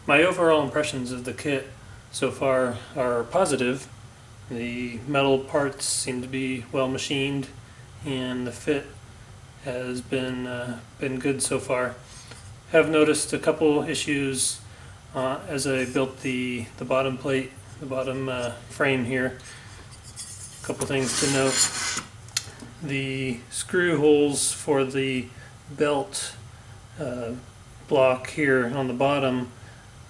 My overall impressions of the kit so far are positive. The metal parts seem to be well machined, and the fit has been good so far. Have noticed a couple issues as I built the bottom plate, the bottom frame here. A couple things to note. The screw holes for the belt block here on the bottom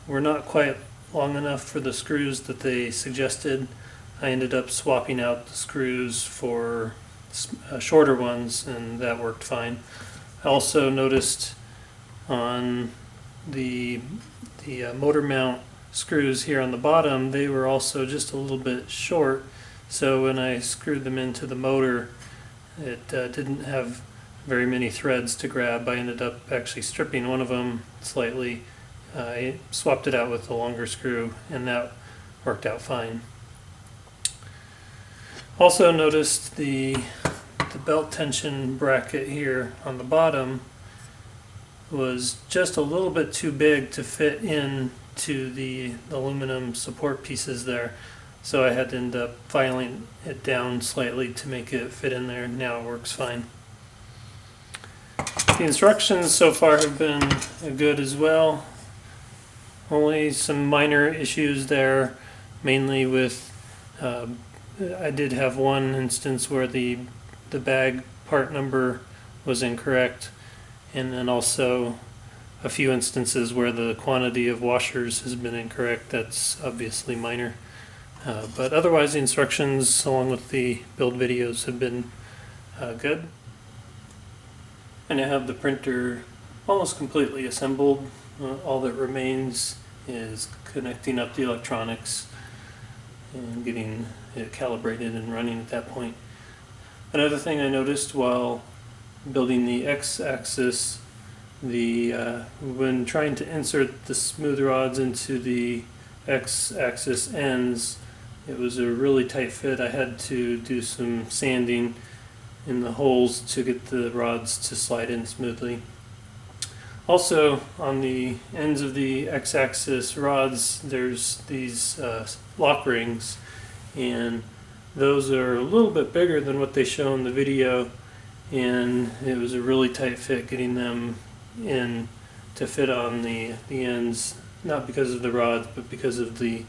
were not quite long enough for the screws that they suggested. I ended up swapping out the screws for shorter ones, and that worked fine. I also noticed on the motor mount screws here on the bottom, they were also just a little bit short, so when I screwed them into the motor, it didn't have very many threads to grab. I ended up actually stripping one of them slightly. I swapped it out with a longer screw, and that worked out fine. Also noticed the belt tension bracket here on the bottom was just a little bit too big to fit into the aluminum support pieces there. So I had to end up filing it down slightly to make it fit in there. Now it works fine. The instructions so far have been good as well. Only some minor issues there, mainly with, I did have one instance where the bag part number was incorrect, and then also a few instances where the quantity of washers has been incorrect. That's obviously minor. But otherwise the instructions along with the build videos have been good. And I have the printer almost completely assembled. All that remains is connecting up the electronics and getting it calibrated and running at that point. Another thing I noticed while building the X-axis, when trying to insert the smooth rods into the X-axis ends, it was a really tight fit. I had to do some sanding in the holes to get the rods to slide in smoothly. Also, on the ends of the X-axis rods, there's these lock rings, and those are a little bit bigger than what they show in the video, and it was a really tight fit getting them in to fit on the ends, not because of the rods, but because of the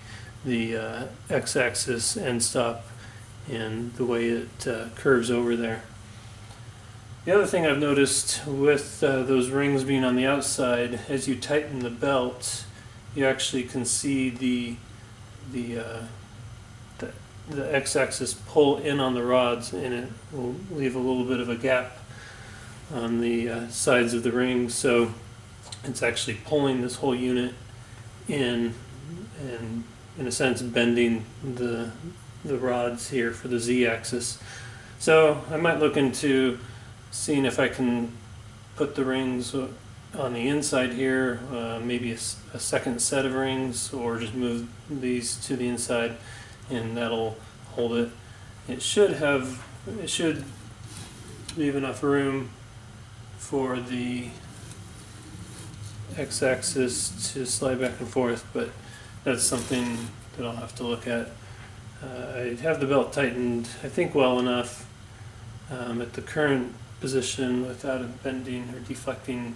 X-axis end stop and the way it curves over there. The other thing I've noticed with those rings being on the outside, as you tighten the belt, you actually can see the X-axis pull in on the rods, and it will leave a little bit of a gap on the sides of the rings, so it's actually pulling this whole unit in, and in a sense bending the rods here for the Z-axis. So I might look into seeing if I can put the rings on the inside here, maybe a second set of rings, or just move these to the inside, and that'll hold it. It should leave enough room for the X-axis to slide back and forth, but that's something that I'll have to look at. I have the belt tightened, I think, well enough at the current position without it bending or deflecting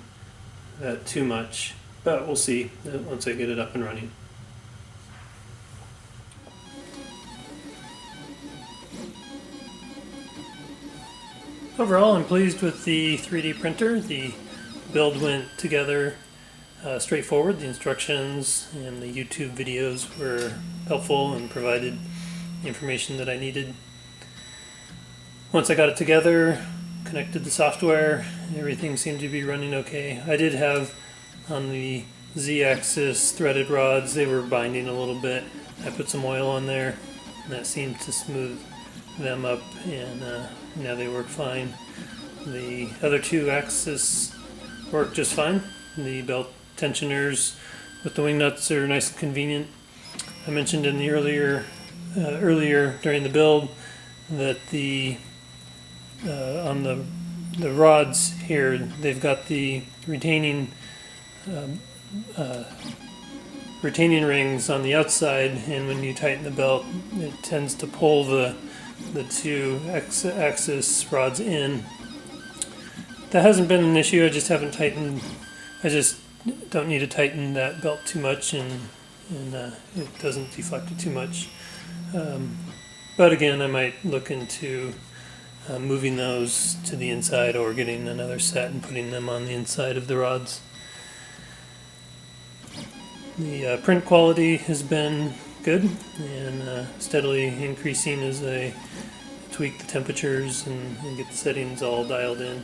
that too much, but we'll see once I get it up and running. Overall, I'm pleased with the 3D printer. The build went together straightforward. The instructions and the YouTube videos were helpful and provided the information that I needed. Once I got it together, connected the software, everything seemed to be running okay. I did have on the Z-axis threaded rods, they were binding a little bit. I put some oil on there, and that seemed to smooth them up, and now they work fine. The other two axes work just fine. The belt tensioners with the wing nuts are nice and convenient. I mentioned in the earlier during the build that on the rods here, they've got the retaining retaining rings on the outside, and when you tighten the belt, it tends to pull the two axis rods in. That hasn't been an issue. I just haven't tightened. I just don't need to tighten that belt too much, and it doesn't deflect it too much. But again, I might look into moving those to the inside or getting another set and putting them on the inside of the rods. The print quality has been good and steadily increasing as I tweak the temperatures and get the settings all dialed in.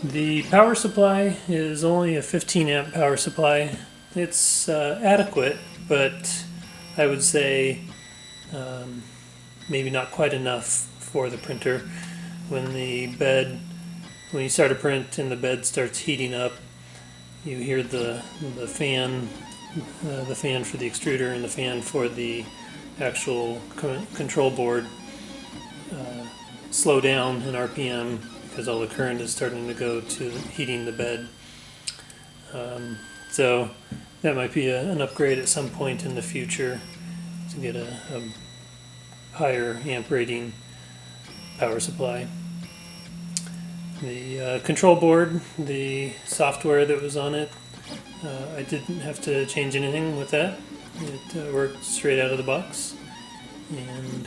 The power supply is only a 15 amp power supply. It's adequate, but I would say maybe not quite enough for the printer. When you start a print and the bed starts heating up, you hear the fan for the extruder and the fan for the actual control board slow down in RPM because all the current is starting to go to heating the bed. So that might be an upgrade at some point in the future to get a higher amp rating power supply. The control board, the software that was on it, I didn't have to change anything with that. It worked straight out of the box, and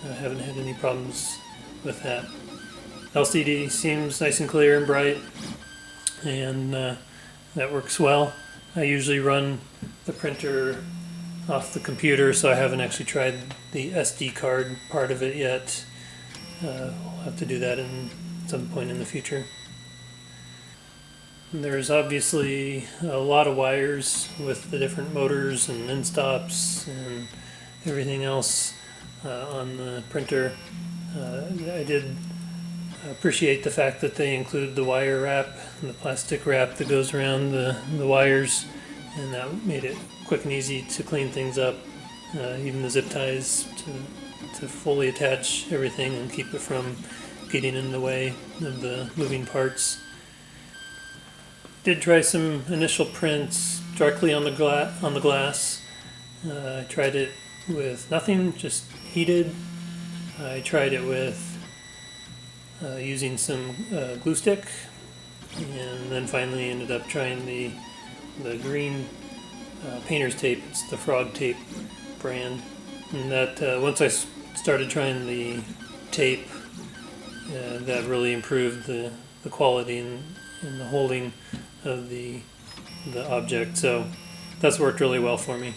I haven't had any problems with that. LCD seems nice and clear and bright, and that works well. I usually run the printer off the computer, so I haven't actually tried the SD card part of it yet. I'll have to do that in some point in the future. And there's obviously a lot of wires with the different motors and end stops and everything else on the printer. I did appreciate the fact that they include the wire wrap and the plastic wrap that goes around the wires, and that made it quick and easy to clean things up. Even the zip ties to fully attach everything and keep it from getting in the way of the moving parts. Did try some initial prints directly on the glass. I tried it with nothing, just heated. I tried it with using some glue stick, and then finally ended up trying the green painter's tape. It's the Frog Tape brand, and that once I started trying the tape, that really improved the quality and the holding of the object. So that's worked really well for me.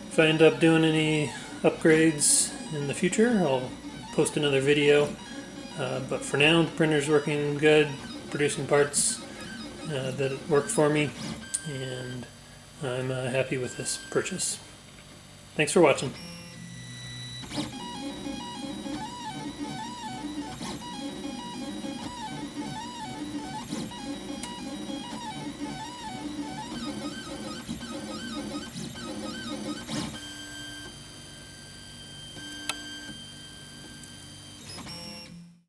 If I end up doing any upgrades in the future, I'll post another video. But for now, the printer's working good, producing parts that work for me, and I'm happy with this purchase. Thanks for watching.